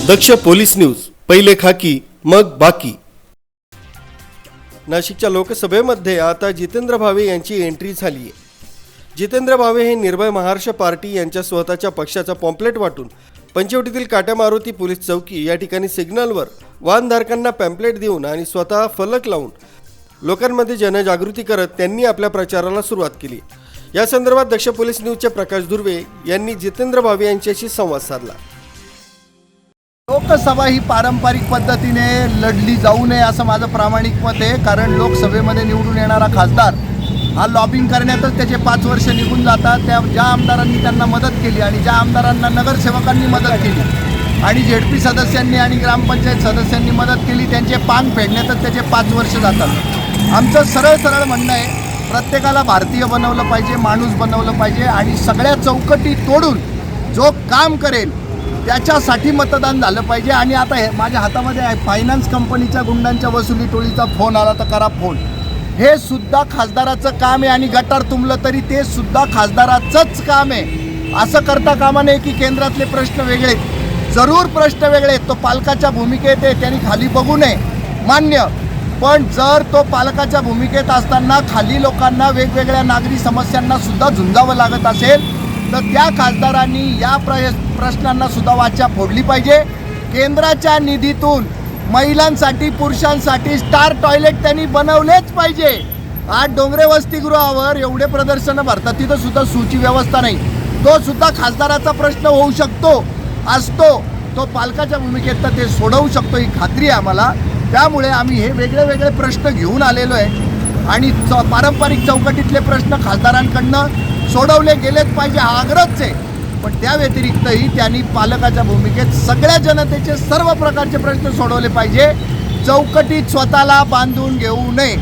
दक्ष police news, पहिले खाकी मग बाकी। नाशिकच्या लोकसभेमध्ये आता जितेंद्र भावे यांची एंट्री झाली आहे। जितेंद्र भावे हे निर्भय महाराष्ट्र पार्टी यांच्या स्वतःच्या पक्षाचा पॉम्पलेट वाटून पंचवटीतील काटा मारुती पोलीस चौकी या ठिकाणी सिग्नलवर वाहनधारकांना पॅम्पलेट देऊन आणि स्वतः फलक लावून लोकांमध्ये जनजागृती करत त्यांनी आपल्या प्रचाराला सुरुवात केली। या संदर्भात दक्ष पोलीस न्यूजचे प्रकाश दुर्वे यांनी जितेंद्र भावे यांच्याशी संवाद साधला। लोकसभा ही पारंपरिक पद्धतीने लढली जाऊ नये असं माझं प्रामाणिक मत आहे। कारण लोकसभेमध्ये निवडून येणारा खासदार हा लॉबिंग करण्यातच त्याचे 5 वर्ष निघून जातात। त्या ज्या आमदारांनी त्यांना मदत केली आणि ज्या आमदारांना नगरसेवकांनी मदत केली आणि झेडपी सदस्यांनी आणि ग्रामपंचायत सदस्यांनी मदत केली त्यांचे पांग फेडण्यातच त्याचे 5 वर्ष जातात। आमचं सरळ म्हणणं आहे, प्रत्येकाला भारतीय बनवलं पाहिजे, माणूस बनवलं पाहिजे आणि सगळ्या चौकटी तोडून जो काम करेल त्याच्यासाठी मतदान झालं पाहिजे। आणि आता हे माझ्या हातामध्ये आहे, फायनान्स कंपनीच्या गुंडांच्या वसुली टोळीचा फोन आला तर करा फोन। हे सुद्धा खासदाराचं काम आहे आणि गटार तुंबलं तरी ते सुद्धा खासदाराचंच काम आहे। असं करता कामा नये की केंद्रातले प्रश्न वेगळे, जरूर प्रश्न वेगळे, तो पालकाच्या भूमिकेत आहे, त्यांनी खाली बघू नये, मान्य। पण जर तो पालकाच्या भूमिकेत असताना खाली लोकांना वेगवेगळ्या नागरी समस्यांना सुद्धा झुंजावं लागत असेल तर त्या खासदारांनी या प्रश्नांना सुद्धा वाचा फोडली पाहिजे। केंद्राच्या निधीतून महिलांसाठी पुरुषांसाठी स्टार टॉयलेट त्यांनी बनवलेच पाहिजे। आज डोंगरे वसतिगृहावर एवढे प्रदर्शनं भरतात, तिथं सुद्धा सूची व्यवस्था नाही, तो सुद्धा खासदाराचा प्रश्न होऊ शकतो असतो। तो पालकाच्या भूमिकेत ते सोडवू शकतो ही खात्री आहे आम्हाला। त्यामुळे आम्ही हे वेगळे प्रश्न घेऊन आलेलो आहे आणि पारंपरिक चौकटीतले प्रश्न खासदारांकडनं सोडवले गेलेच पाहिजे हा आग्रहच आहे। पण त्या व्यतिरिक्तही त्यांनी पालकाच्या भूमिकेत सगळ्या जनतेचे सर्व प्रकारचे प्रश्न सोडवले पाहिजे, चौकटीत स्वतःला बांधून घेऊ नये।